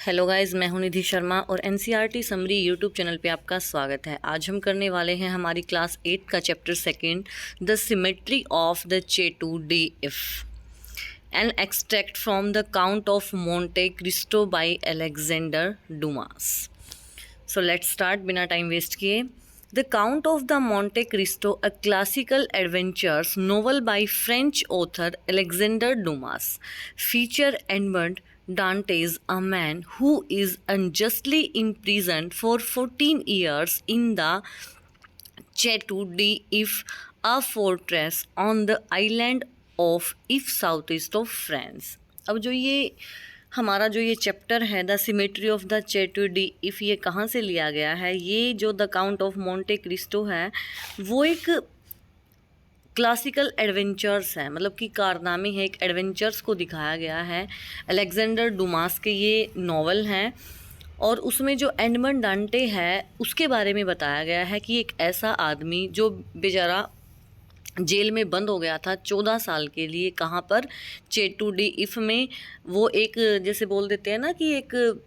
Hello guys, मैं हूं निधि शर्मा और एनसीईआरटी समरी यूट्यूब चैनल पे आपका स्वागत है। आज हम करने वाले हैं हमारी क्लास 8 का chapter second, the cemetery of the Chateau d If an extract from the Count of Monte Cristo by Alexandre Dumas. So let's start बिना टाइम वेस्ट किए। The Count of the Monte Cristo, a classical adventures novel by French author Alexandre Dumas, feature Edmond Dantes, a man who is unjustly imprisoned for 14 years in the Chateau d'If, a fortress on the island of If, southeast of France। अब जो ये हमारा जो ये chapter है the cemetery of the Chateau d If, ये कहाँ से लिया गया है? ये जो the Count of Monte Cristo है वो एक क्लासिकल एडवेंचर्स है, मतलब कि कारनामे हैं, एक एडवेंचर्स को दिखाया गया है। अलेक्जेंडर डुमास के ये नॉवल हैं और उसमें जो एडमंड डांटे है उसके बारे में बताया गया है कि एक ऐसा आदमी जो बेचारा जेल में बंद हो गया था 14 साल के लिए। कहाँ पर? चेटू डी इफ़ में। वो एक, जैसे बोल देते हैं ना कि एक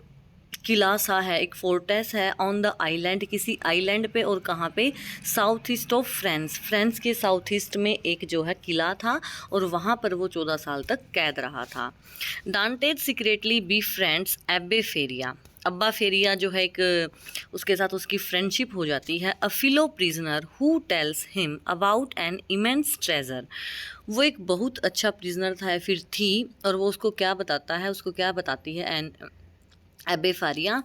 किला सा है, एक फोर्टेस है ऑन द आइलैंड, किसी आइलैंड पे। और कहाँ पे? South east of France, France के साउथ ईस्ट में एक जो है किला था और वहाँ पर वो 14 साल तक कैद रहा था। डांटेज सीक्रेटली बी फ्रेंड्स एब्बे फेरिया, अब्बा फेरिया जो है एक, उसके साथ उसकी फ्रेंडशिप हो जाती है। A fellow prisoner who tells him about an immense treasure, वो एक बहुत अच्छा प्रिजनर था या फिर थी, और वो उसको क्या बताता है, उसको क्या बताती है एन एबे फारिया,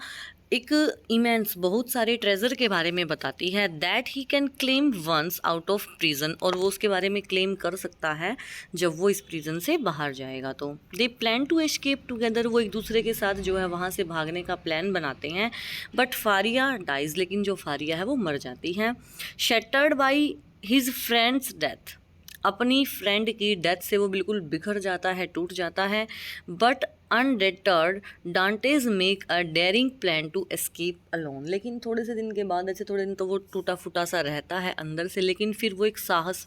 एक इमेंस बहुत सारे ट्रेजर के बारे में बताती है। That he can claim once out of prison, और वो उसके बारे में क्लेम कर सकता है जब वो इस प्रिजन से बाहर जाएगा। तो they plan to escape together, वो एक दूसरे के साथ जो है वहाँ से भागने का प्लान बनाते हैं। बट फारिया डाइज, लेकिन जो फारिया है वो मर जाती है। Shattered by his friend's death, अपनी फ्रेंड की डेथ से वो बिल्कुल बिखर जाता है, टूट जाता है। But undeterred Dantes make a daring plan to escape alone, लेकिन थोड़े से दिन के बाद, ऐसे थोड़े दिन तो वो टूटा फूटा सा रहता है अंदर से, लेकिन फिर वो एक साहस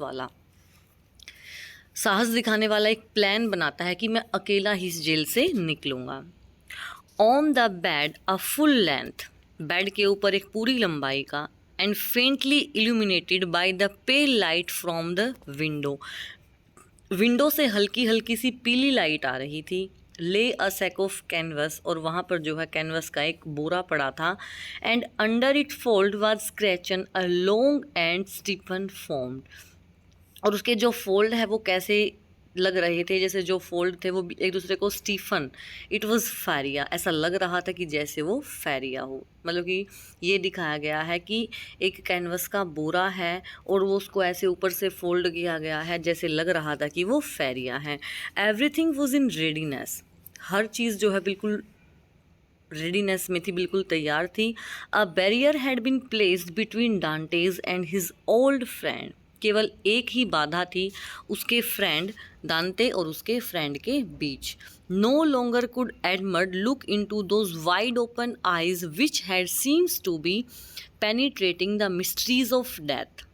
दिखाने वाला एक प्लान बनाता है कि मैं अकेला ही इस जेल से निकलूँगा। On the bed a full length, bed के ऊपर एक पूरी लंबाई का, and faintly illuminated by the pale light from the window, window से हल्की हल्की सी पीली लाइट आ रही थी। ले अ सैक ऑफ कैनवस, और वहाँ पर जो है कैनवस का एक बोरा पड़ा था। And under it fold was stretched a long and stiffened formed, और उसके जो फोल्ड है वो कैसे लग रहे थे, जैसे जो फोल्ड थे वो एक दूसरे को स्टीफन, इट वाज फैरिया, ऐसा लग रहा था कि जैसे वो फैरिया हो। मतलब कि ये दिखाया गया है कि एक कैनवस का बोरा है और वो उसको ऐसे ऊपर से फोल्ड किया गया है, जैसे लग रहा था कि वो फैरिया है। एवरीथिंग वॉज इन रेडीनेस, हर चीज़ जो है बिल्कुल रेडीनेस में थी, बिल्कुल तैयार थी। A barrier had been placed between Dantes and his old friend, केवल एक ही बाधा थी उसके फ्रेंड दांते और उसके फ्रेंड के बीच। No longer could Edmond look into those wide open eyes which had seems to be penetrating the mysteries of death.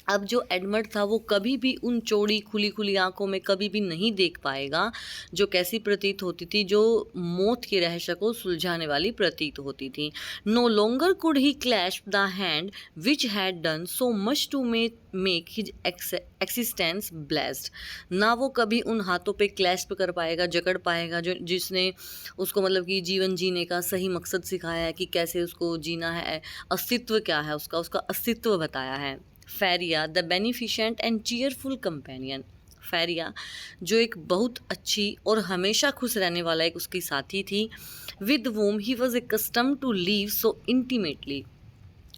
अब जो एडमंड था वो कभी भी उन चौड़ी खुली खुली आंखों में कभी भी नहीं देख पाएगा, जो कैसी प्रतीत होती थी, जो मौत के रहस्य को सुलझाने वाली प्रतीत होती थी। No longer could he clasp the hand which had done so much to make his existence blessed, ना वो कभी उन हाथों पे क्लैस्प कर पाएगा, जकड़ पाएगा, जो जिसने उसको मतलब कि जीवन जीने का सही मकसद सिखाया है कि कैसे उसको जीना है, अस्तित्व क्या है उसका, उसका अस्तित्व बताया है। Faria the beneficent and cheerful companion, Faria जो एक बहुत अच्छी और हमेशा खुश रहने वाला एक उसकी साथी थी। With whom he was accustomed to live so intimately,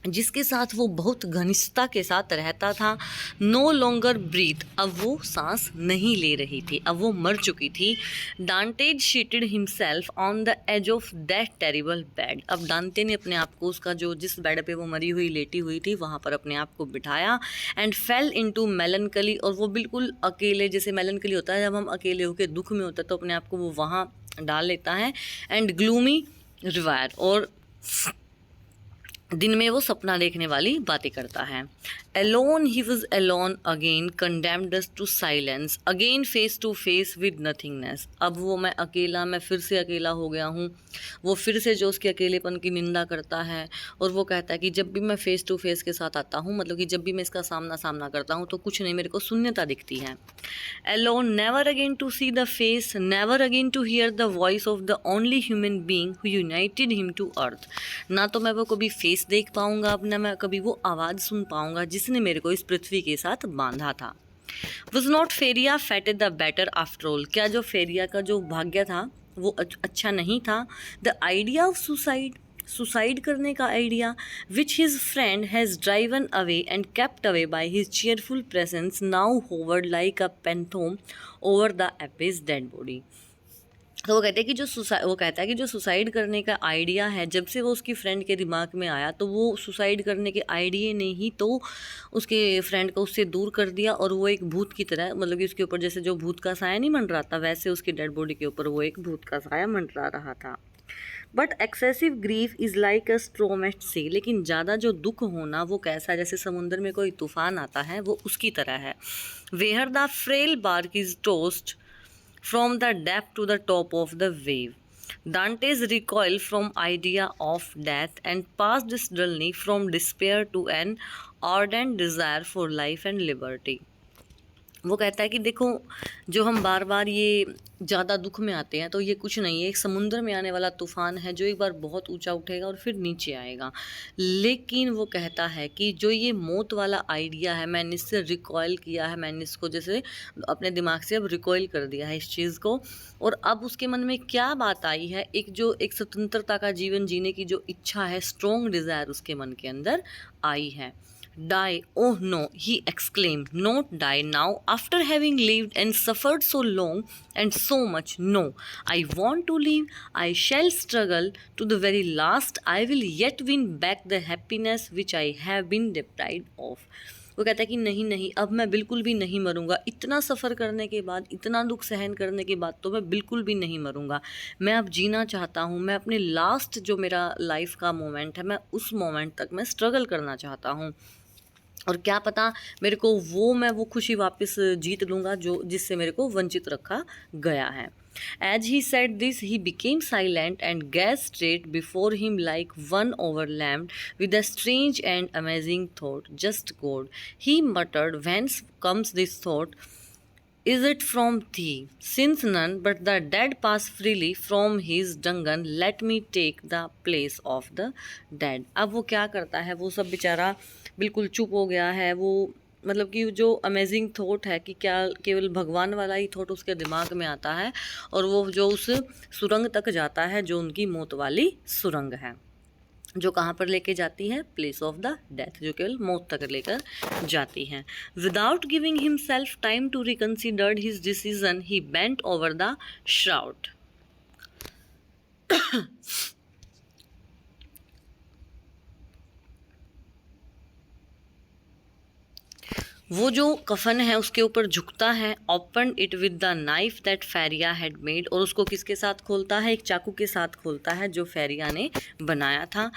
जिसके साथ वो बहुत घनिष्ठता के साथ रहता था। नो लॉन्गर ब्रीथ, अब वो सांस नहीं ले रही थी, अब वो मर चुकी थी। Dantes seated himself on the edge of that terrible bed, अब डांटे ने अपने आप को उसका जो जिस बेड पे वो मरी हुई लेटी हुई थी वहाँ पर अपने आप को बिठाया। एंड फेल इनटू मेलनकली, और वो बिल्कुल अकेले, जैसे मेलनकली होता है जब हम अकेले होकर दुख में होता है तो अपने आप को वो वहाँ डाल लेता है। एंड ग्लूमी रिवायर, और दिन में वो सपना देखने वाली बातें करता है। Alone he was alone again, condemned us to silence, again face to face with nothingness। अब वो मैं फिर से अकेला हो गया हूँ। वो फिर से जो उसके अकेलेपन की निंदा करता है और वो कहता है कि जब भी मैं फेस टू फेस के साथ आता हूँ, मतलब कि जब भी मैं इसका सामना करता हूँ तो कुछ नहीं, मेरे को शून्यता दिखती है। Alone, never again to see the face, never again to hear the voice of the only human being who united him to earth। ना तो मैं वो कभी फेस देख पाऊंगा अब, ना मैं कभी वो आवाज़ सुन पाऊंगा जिसने मेरे को इस पृथ्वी के साथ बांधा था। Was not फेरिया fated the better after all। क्या जो फेरिया का जो भाग्य था वो अच्छा नहीं था। द आइडिया ऑफ सुसाइड करने का idea which his friend has driven away and kept away by his cheerful presence now hovered like a phantom over the abbe's dead body. तो वो कहता है कि जो सुसाइड करने का आइडिया है, जब से वो उसकी फ्रेंड के दिमाग में आया तो वो सुसाइड करने के आइडिया ने ही तो उसके फ्रेंड को उससे दूर कर दिया, और वो एक भूत की तरह, मतलब कि उसके ऊपर जैसे जो भूत का साया नहीं मंडरा था, वैसे उसकी डेड बॉडी के ऊपर वो एक भूत का साया मंडरा रहा था। But excessive grief is like a storm at sea. लेकिन ज़्यादा जो दुख होना वो कैसा है, जैसे समुद्र में कोई तूफान आता है, वो उसकी तरह है। Where the frail bark is tossed from the depth to the top of the wave। Dante's recoil from idea of death and passed suddenly from despair to an ardent desire for life and liberty। वो कहता है कि देखो, जो हम बार बार ये ज़्यादा दुख में आते हैं तो ये कुछ नहीं है, एक समुद्र में आने वाला तूफ़ान है जो एक बार बहुत ऊंचा उठेगा और फिर नीचे आएगा। लेकिन वो कहता है कि जो ये मौत वाला आइडिया है, मैंने इससे रिकॉयल किया है, मैंने इसको जैसे अपने दिमाग से अब रिकॉयल कर दिया है इस चीज़ को, और अब उसके मन में क्या बात आई है, एक स्वतंत्रता का जीवन जीने की जो इच्छा है, स्ट्रॉन्ग डिज़ायर उसके मन के अंदर आई है। Die, oh no, he exclaimed, not die now, after having lived and suffered so long and so much. No, I want to live. I shall struggle to the very last. I will yet win back the happiness which I have been deprived of। वो कहता है कि नहीं, अब मैं बिल्कुल भी नहीं मरूंगा। इतना सफ़र करने के बाद, इतना दुख सहन करने के बाद तो मैं बिल्कुल भी नहीं मरूंगा। मैं अब जीना चाहता हूँ, मैं अपने लास्ट जो मेरा लाइफ का मोमेंट है, मैं उस मोमेंट तक मैं स्ट्रगल करना चाहता हूँ, और क्या पता मेरे को मैं वो खुशी वापस जीत लूँगा जो जिससे मेरे को वंचित रखा गया है। As he said this, he became silent and gazed straight before him like one overwhelmed with a strange and amazing thought. Just God, he muttered, whence comes this thought? Is it from thee? Since none but the dead pass freely from his dungeon, let me take the place of the dead। अब वो क्या करता है, वो सब बेचारा बिल्कुल चुप हो गया है। वो मतलब कि जो अमेजिंग थॉट है कि क्या केवल भगवान वाला ही थॉट उसके दिमाग में आता है, और वो जो उस सुरंग तक जाता है जो उनकी मौत वाली सुरंग है, जो कहाँ पर लेके जाती है, प्लेस ऑफ द डेथ, जो केवल मौत तक लेकर जाती है। Without giving himself time to reconsider his decision, he bent over the shroud. वो जो कफन है उसके ऊपर झुकता है। Open it with the knife that Faria had made, और उसको किसके साथ खोलता है, एक चाकू के साथ खोलता है जो फेरिया ने बनाया था।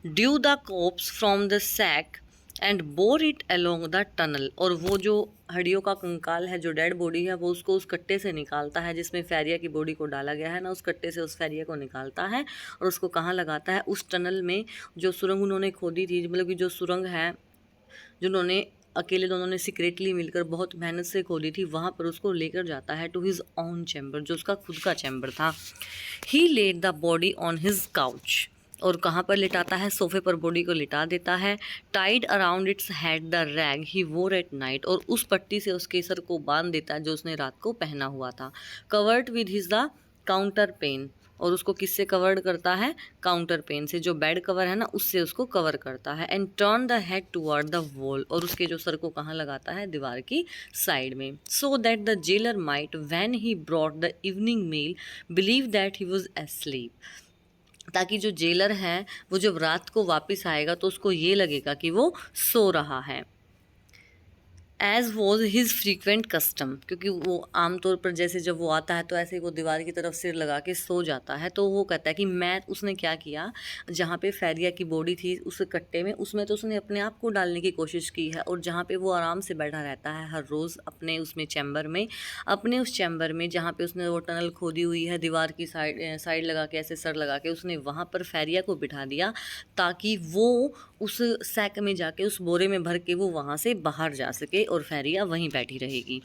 Drew the corpse from the sack and bore it along the tunnel, और वो जो हड्डियों का कंकाल है, जो डेड बॉडी है, वो उसको उस कट्टे से निकालता है जिसमें फेरिया की बॉडी को डाला गया है ना, उस कट्टे से उस फेरिया को निकालता है और उसको कहाँ लगाता है, उस टनल में जो सुरंग उन्होंने खोदी थी, मतलब कि जो सुरंग है जो उन्होंने अकेले दोनों ने सीक्रेटली मिलकर बहुत मेहनत से खोदी थी, वहाँ पर उसको लेकर जाता है टू हिज ओन चैम्बर, जो उसका खुद का चैम्बर था। He laid the body on his couch, और कहाँ पर लिटाता है, सोफे पर बॉडी को लिटा देता है। Tied around its head the rag he wore at night, और उस पट्टी से उसके सर को बांध देता है जो उसने रात को पहना हुआ था। Covered with his the counterpane, और उसको किससे कवर्ड करता है, काउंटर पेन से, जो बेड कवर है ना उससे उसको कवर करता है। And turn the head toward the wall, और उसके जो सर को कहाँ लगाता है, दीवार की साइड में। So that the jailer might when he brought the evening meal believe that he was asleep, ताकि जो जेलर है वो जब रात को वापस आएगा तो उसको ये लगेगा कि वो सो रहा है। As was his frequent custom, क्योंकि वो आमतौर पर जैसे जब वो आता है तो ऐसे ही वो दीवार की तरफ सिर लगा के सो जाता है। तो वो कहता है कि मैं उसने क्या किया, जहाँ पे फेरिया की बॉडी थी उस कट्टे में, उसमें तो उसने अपने आप को डालने की कोशिश की है, और जहाँ पे वो आराम से बैठा रहता है हर रोज़ अपने उसमें चैम्बर में, अपने उस चैम्बर में जहाँ पे उसने वो टनल खोदी हुई है दीवार की साइड लगा के, ऐसे सर लगा के, उसने वहाँ पर फेरिया को बिठा दिया ताकि वो उस सैक में जाके उस बोरे में भर के वो वहाँ से बाहर जा सके और फेरिया वहीं बैठी रहेगी।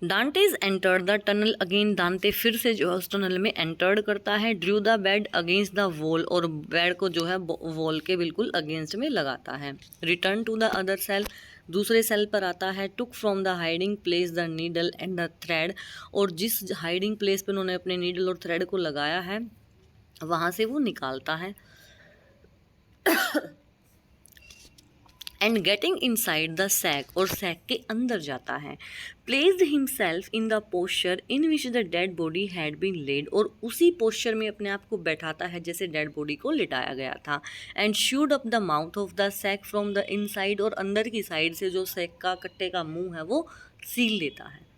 डांटेज एंटर्ड द टनल अगेन, दांते फिर से जो है उस टनल में एंटर्ड करता है। Drew the bed against the wall, और बेड को जो है वॉल के बिल्कुल अगेंस्ट में लगाता है। Return to the other cell, दूसरे सेल पर आता है। Took from the hiding place the needle and the thread, और जिस हाइडिंग प्लेस पर उन्होंने अपने नीडल और थ्रेड को लगाया है वहाँ से वो निकालता है। And getting inside the sack, और सैक के अंदर जाता है। Placed himself in the posture in which the dead body had been laid, और उसी पोस्चर में अपने आप को बैठाता है जैसे डेड बॉडी को लिटाया गया था। And sewed up the mouth of the sack from the inside, और अंदर की साइड से जो सैक का कट्टे का मुंह है वो सील लेता है।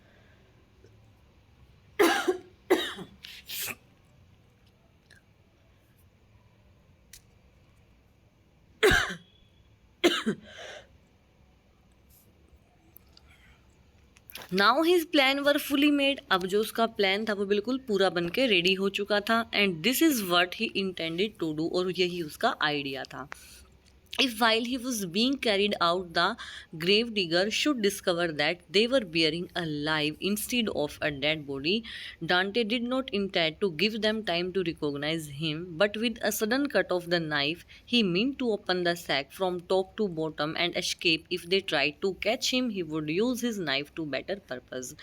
नाउ हिज प्लान वर फुली मेड, अब जो उसका प्लान था वो बिल्कुल पूरा बन के रेडी हो चुका था। And this is what he intended to do, और यही उसका आइडिया था। If while he was being carried out the grave digger should discover that they were bearing alive instead of a dead body, Dante did not intend to give them time to recognize him, but with a sudden cut of the knife he meant to open the sack from top to bottom and escape. If they tried to catch him he would use his knife to better purpose.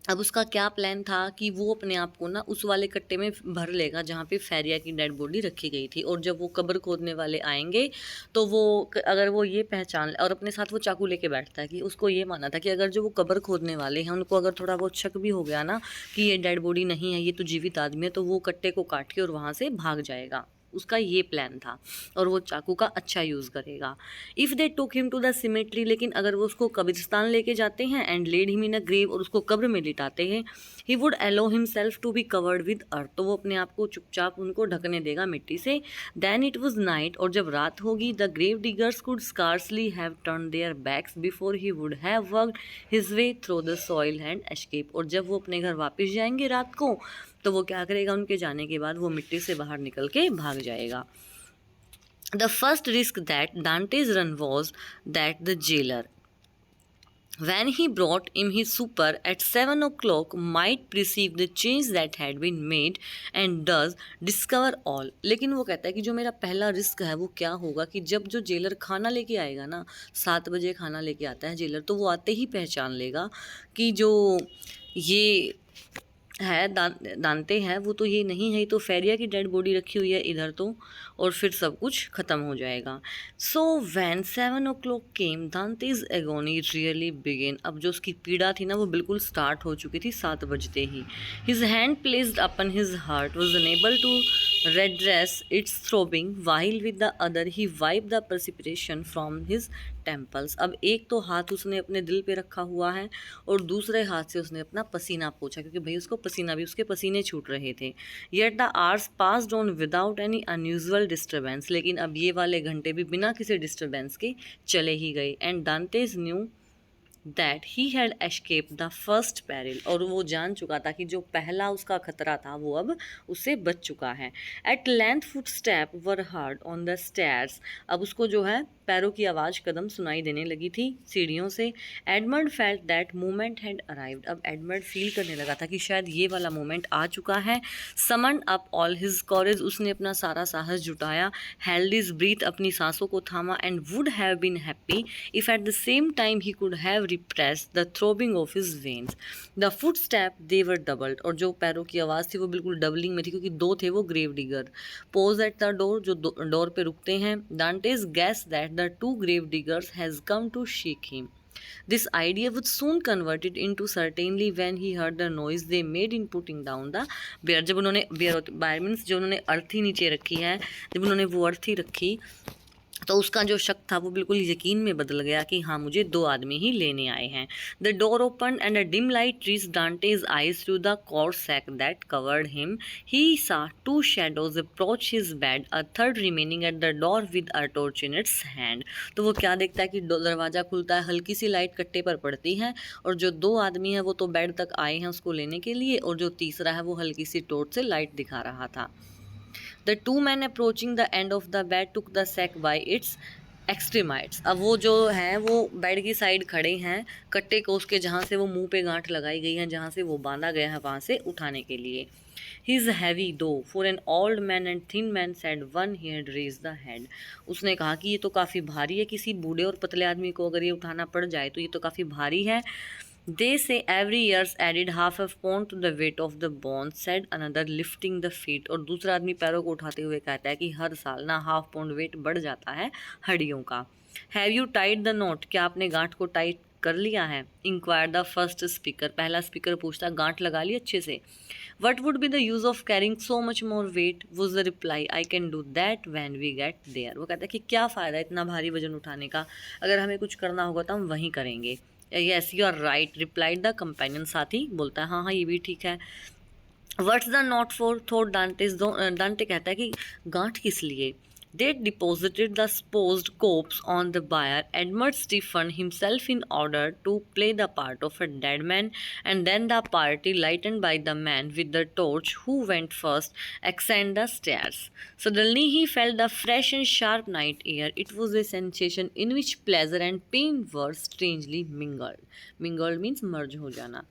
अब उसका क्या plan था कि वो अपने आप को ना उस वाले कट्टे में भर लेगा जहाँ पे फेरिया की डेड बॉडी रखी गई थी, और जब वो कब्र खोदने वाले आएंगे तो वो अगर वो ये पहचान, और अपने साथ वो चाकू लेके बैठता है कि उसको ये माना था कि अगर जो वो कब्र खोदने वाले हैं उनको अगर थोड़ा बहुत शक भी हो गया ना कि ये डेड बॉडी नहीं है, ये तो जीवित आदमी है, तो वो कट्टे को काट के और वहाँ से भाग जाएगा। उसका ये प्लान था, और वो चाकू का अच्छा यूज़ करेगा। If they took him to the cemetery, लेकिन अगर वो उसको कब्रिस्तान लेके जाते हैं and laid him in a grave, और उसको कब्र में लिटाते हैं, he would allow himself to be covered with earth, तो वो अपने आप को चुपचाप उनको ढकने देगा मिट्टी से। देन इट वॉज नाइट, और जब रात होगी, the grave diggers could scarcely have turn their backs before he would have worked his way through the soil and escape, और जब वो अपने घर वापस जाएंगे रात को तो वो क्या करेगा, उनके जाने के बाद वो मिट्टी से बाहर निकल के भाग जाएगा। The first risk that Dante's run was that the jailer, when he brought him his supper at 7 o'clock, might perceive the change that had been made and thus discover all. लेकिन वो कहता है कि जो मेरा पहला रिस्क है वो क्या होगा कि जब जो जेलर खाना लेके आएगा ना, 7 बजे खाना लेके आता है जेलर, तो वो आते ही पहचान लेगा कि जो ये है दांते हैं वो तो ये नहीं है, तो फेरिया की डेड बॉडी रखी हुई है इधर, तो और फिर सब कुछ ख़त्म हो जाएगा। So when 7 o'clock came Dantes agony really begin, अब जो उसकी पीड़ा थी ना वो बिल्कुल स्टार्ट हो चुकी थी 7 बजते ही। His hand placed upon his heart was unable to redress its throbbing, while with the other he wiped the perspiration from his temples. अब एक तो हाथ उसने अपने दिल पे रखा हुआ है और दूसरे हाथ से उसने अपना पसीना पोंछा, क्योंकि भाई उसको पसीना भी, उसके पसीने छूट रहे थे। Yet the hours passed on without any unusual disturbance, लेकिन अब ये वाले घंटे भी बिना किसी डिस्टर्बेंस के चले ही गए। And Dantes knew that he had escaped the first peril, और वो जान चुका था कि जो पहला उसका खतरा था वो अब उससे बच चुका है। At length footsteps were heard on the stairs, अब उसको जो है पैरों की आवाज़ कदम सुनाई देने लगी थी सीढ़ियों से। Edmund felt that moment had arrived, अब एडमंड फील करने लगा था कि शायद ये वाला मोमेंट आ चुका है। समन अप ऑल हिज कॉरेज, उसने अपना सारा साहस जुटाया। हेल्ड हिज ब्रीथ, अपनी सांसों को थामा। And would have been happy if at the same time he could have repressed the throbbing of his veins. The footstep they were doubled, और जो पैरों की आवाज़ थी वो बिल्कुल डबलिंग में थी, क्योंकि दो थे वो grave digger. Paused at the door, जो डोर पे रुकते हैं। Dantes guessed that the two grave diggers has come to seek him, This idea was soon converted into certainly when he heard the noise they made in putting down the bear. जब उन्होंने bear means जो उन्होंने अर्थी नीचे रखी है, जब उन्होंने वो अर्थी रखी तो उसका जो शक था वो बिल्कुल यकीन में बदल गया कि हाँ मुझे 2 आदमी ही लेने आए हैं. The door open and a dim light reached Dante's eyes through the coarse sack that covered him. He saw 2 shadows approach his bed, a third remaining at the door with a torch in its hand. तो वो क्या देखता है कि दरवाज़ा खुलता है, हल्की सी लाइट कट्टे पर पड़ती है और जो 2 आदमी हैं वो तो बेड तक आए हैं उसको लेने के लिए, और जो तीसरा है वो हल्की सी टॉर्च से लाइट दिखा रहा था. The 2 men approaching the end of the bed took the sack by its extremities. अब वो जो है वो बेड की साइड खड़े हैं, कट्टे को उसके जहाँ से वो मुंह पे गांठ लगाई गई है, जहाँ से वो बांधा गया है वहाँ से उठाने के लिए. He is heavy though for an old man and thin man, said one he had raised the head. उसने कहा कि ये तो काफ़ी भारी है, किसी बूढ़े और पतले आदमी को अगर ये उठाना पड़ जाए तो ये तो काफ़ी भारी है. They say every year's added half a pound to the weight of the bones, said another lifting the feet. और दूसरा आदमी पैरों को उठाते हुए कहता है कि हर साल ना ½ पाउंड वेट बढ़ जाता है हड्डियों का. Have you tied the knot? क्या आपने गांठ को टाइट कर लिया है? Inquired the first speaker. पहला स्पीकर पूछता गांठ लगा ली अच्छे से. What would be the use of carrying so much more weight? Was the reply. I can do that when we get there. वो कहता है कि क्या फ़ायदा इतना भारी वजन उठाने का, अगर हमें कुछ करना होगा तो हम वहीं करेंगे. Yes, you are right, replied the companion. साथी बोलता है हाँ हाँ ये भी ठीक है. What's the knot for? thought Dante. Dante कहता है कि गांठ किस लिए. They deposited the supposed corpse on the bier. Edmund stiffened himself in order to play the part of a dead man, and then the party, lightened by the man with the torch who went first, ascended the stairs. Suddenly he felt the fresh and sharp night air. It was a sensation in which pleasure and pain were strangely mingled. Mingled means merge हो जाना.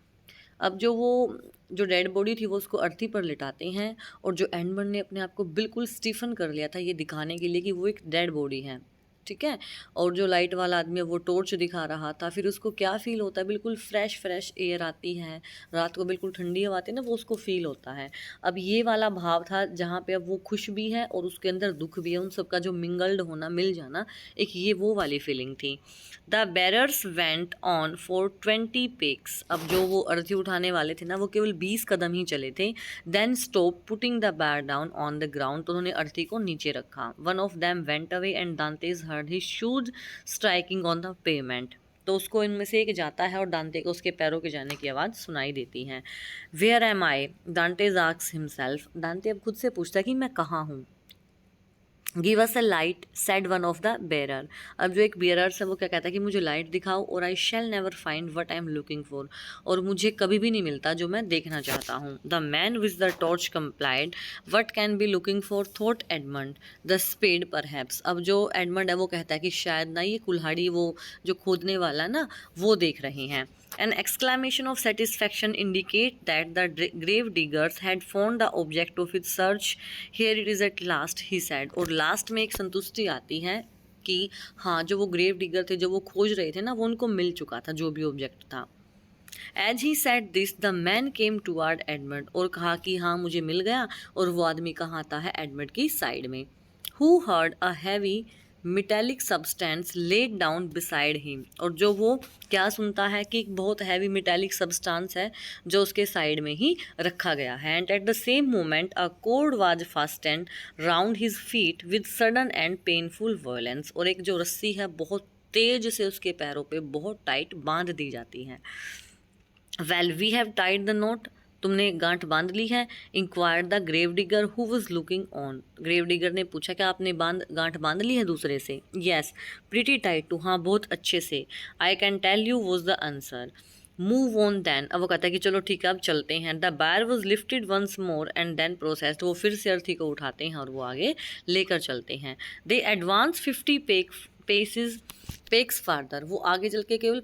अब जो dead body थी वो उसको अर्थी पर लिटाते हैं, और जो एडमंड ने अपने आप को बिल्कुल स्टीफन कर लिया था ये दिखाने के लिए कि वो एक डेड बॉडी है, ठीक है. और जो लाइट वाला आदमी है वो टॉर्च दिखा रहा था. फिर उसको क्या फ़ील होता है, बिल्कुल फ्रेश एयर आती है, रात को बिल्कुल ठंडी हवा आती है ना, वो उसको फ़ील होता है. अब ये वाला भाव था जहाँ पे अब वो खुश भी है और उसके अंदर दुख भी है, उन सब का जो मिंगल्ड होना, मिल जाना, एक ये वो वाली फीलिंग थी. The bearers went on for 20 PECS. अब जो वो अर्थी उठाने वाले थे ना वो केवल 20 कदम ही चले थे. Then stop putting the bier down on the ground. तो उन्होंने अर्थी को नीचे रखा. One of them went away and Dantes heard his shoes striking on the pavement. तो उसको इनमें से एक जाता है और दांते को उसके पैरों के जाने की आवाज़ सुनाई देती है. वेयर एम आई? दांते आस्क्स हिमसेल्फ. दांते अब खुद से पूछता है कि मैं कहाँ हूँ. Give us a light, said one of the bearer. अब जो एक बेरर है वो क्या कहता है कि मुझे लाइट दिखाओ, और I shall never find what I am looking for. और मुझे कभी भी नहीं मिलता जो मैं देखना चाहता हूँ. The man with the torch complied. What can be looking for, thought Edmund. The spade perhaps. अब जो एडमंड है वो कहता है कि शायद ना ये कुल्हाड़ी वो जो खोदने वाला है ना वो देख रहे हैं. An exclamation of satisfaction indicate that the grave diggers had found the object of its search. Here it is at last, he said. और लास्ट में एक संतुष्टि आती है कि हाँ जो वो ग्रेव डिगर थे, जो वो खोज रहे थे ना, वो उनको मिल चुका था जो भी ऑब्जेक्ट था. As he said this, the man came toward Edmund. और कहा कि हाँ मुझे मिल गया, और वो आदमी कहाँ आता है, एडमंड की साइड में. Who heard a heavy metallic substance laid down beside him. और जो वो क्या सुनता है कि एक बहुत हैवी मेटेलिक सब्सटेंस है जो उसके साइड में ही रखा गया है. And at the same moment a cord was fastened round his feet with sudden and painful violence. और एक जो रस्सी है बहुत तेज से उसके पैरों पे बहुत टाइट बांध दी जाती है. Well we have tied the knot. तुमने गांठ बांध ली है. Inquired the grave digger who was looking on. Grave digger ने पूछा कि आपने गांठ बांध ली है दूसरे से. Yes pretty tight too. हाँ बहुत अच्छे से. I can tell you was the answer. Move on then. अब वो कहता है कि चलो ठीक है अब चलते हैं. The bier was lifted once more and then proceeded. वो फिर से अर्थी को उठाते हैं और वो आगे लेकर चलते हैं. They advance 50 paces farther. वो आगे चल के केवल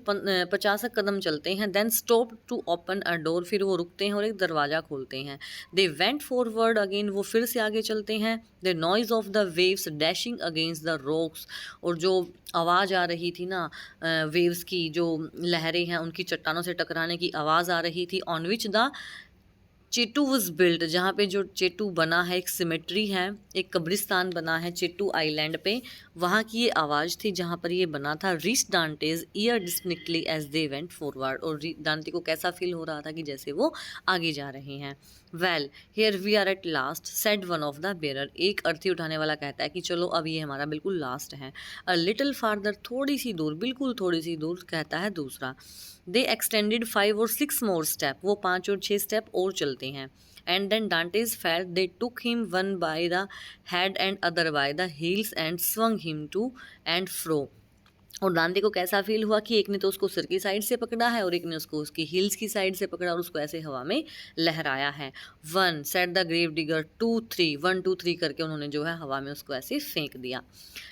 50 कदम चलते हैं. Then stop to open a door. फिर वो रुकते हैं और एक दरवाज़ा खोलते हैं. They went forward again. वो फिर से आगे चलते हैं. The noise of the waves dashing against the rocks. और जो आवाज़ आ रही थी ना वेव्स की, जो लहरें हैं उनकी चट्टानों से टकराने की आवाज़ आ रही थी. On which the Chateau was built, जहाँ पे जो चेटू बना है, एक सिमेट्री है, एक कब्रिस्तान बना है चेटू आइलैंड पे, वहाँ की ये आवाज़ थी जहाँ पर ये बना था। Reach Dantes ear distinctly as they went forward, और डांटे को कैसा फील हो रहा था कि जैसे वो आगे जा रहे हैं। Well here we are at last said one of the bearer, एक अर्थी उठाने वाला कहता है कि चलो अब ये हमारा बिल्कुल लास्ट है। अ लिटिल फार्दर, थोड़ी सी दूर, बिल्कुल थोड़ी सी दूर, कहता है दूसरा। दे एक्सटेंडेड 5 और 6 मोर स्टेप, वो 5 और 6 स्टेप और चलते हैं। And then Dantes felt they took him one by the head and other by the heels and swung him to and fro, और डांटे को कैसा फील हुआ कि एक ने तो उसको सिर की साइड से पकड़ा है और एक ने उसको उसकी हील्स की साइड से पकड़ा और उसको ऐसे हवा में लहराया है। 1 सेट द ग्रेव डिगर 2 3, 1 2 3 करके उन्होंने जो है हवा में उसको ऐसे फेंक दिया।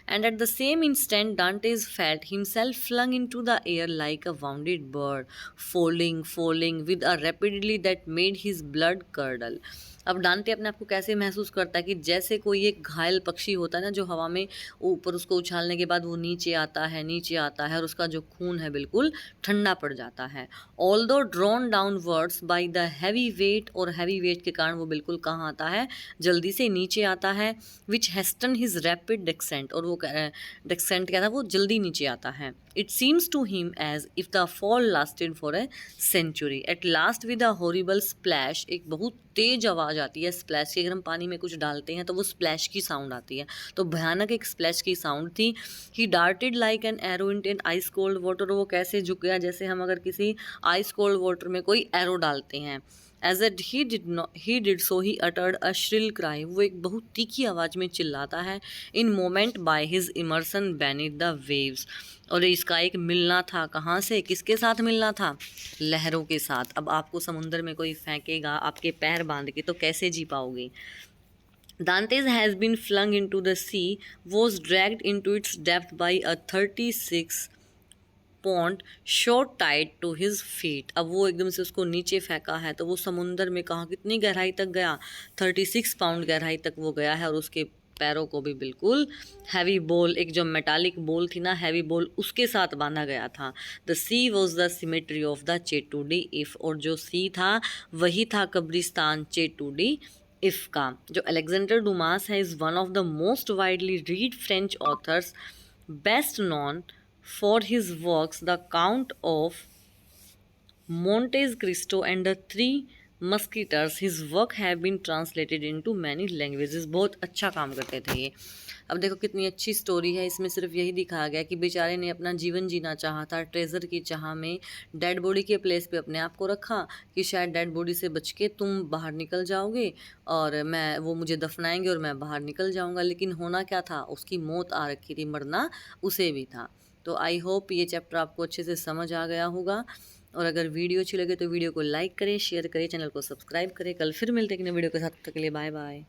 And at the same instant Dantes felt himself flung into the air like a wounded bird, falling with a rapidly that made his blood curdle. अब डांटे अपने आप को कैसे महसूस करता है कि जैसे कोई एक घायल पक्षी होता है ना, जो हवा में ऊपर उसको उछालने के बाद वो नीचे आता है और उसका जो खून है बिल्कुल ठंडा पड़ जाता है। Although drawn down words by the heavy weight, और हैवी वेट के कारण वो बिल्कुल कहाँ आता है, जल्दी से नीचे आता है। विच हेस्टन हिज रैपिड डेक्सेंट, और वो डेक्सेंट क्या था, वो जल्दी नीचे आता है। It seems to him as if the fall lasted for a century. At last with a horrible splash, एक बहुत तेज आवाज़ आती है स्प्लैश की, अगर हम पानी में कुछ डालते हैं तो वो स्प्लैश की साउंड आती है, तो भयानक एक स्प्लैश की साउंड थी। He darted like an arrow in an ice cold water, वो कैसे झुक गया जैसे हम अगर किसी आइस कोल्ड वाटर में कोई एरो डालते हैं। As at he did so he uttered a shrill cry, वो एक बहुत तीखी आवाज़ में चिल्लाता है। In moment by his immersion beneath the waves, और इसका एक मिलना था, कहाँ से, किसके साथ मिलना था, लहरों के साथ। अब आपको समुंदर में कोई फेंकेगा आपके पैर बांध के तो कैसे जी पाओगे। Dantes has been flung into the sea, was dragged into its depth by a 36 pound shot tied to his feet. अब वो एकदम से उसको नीचे फेंका है तो वो समुंदर में कहाँ कितनी गहराई तक गया, 36 पाउंड गहराई तक वो गया है, और उसके पैरों को भी बिल्कुल हैवी बोल, एक जो मेटालिक बोल थी ना, हैवी बोल, उसके साथ बांधा गया था। The sea was the cemetery of the chateau d If, और जो सी था वही था कब्रिस्तान चेटूडी इफ का। जो अलेक्जेंडर डुमास है is one of the most widely read French authors, best non for his works The Count of Monte Cristo and the Three Musketeers. His work have been translated into many languages. बहुत अच्छा काम करते थे ये। अब देखो कितनी अच्छी स्टोरी है, इसमें सिर्फ यही दिखाया गया कि बेचारे ने अपना जीवन जीना चाहा था, ट्रेजर की चाह में डेड बॉडी के प्लेस पे अपने आप को रखा कि शायद डेड बॉडी से बच के तुम बाहर निकल जाओगे और वो मुझे दफनाएंगे और मैं बाहर निकल जाऊंगा। लेकिन होना क्या था, उसकी मौत आ रखी थी, मरना उसे भी था। तो आई होप ये चैप्टर आपको अच्छे से समझ आ गया होगा, और अगर वीडियो अच्छी लगे तो वीडियो को लाइक करें, शेयर करें, चैनल को सब्सक्राइब करें। कल फिर मिलते हैं एक नए वीडियो के साथ, तब तक के लिए बाय बाय।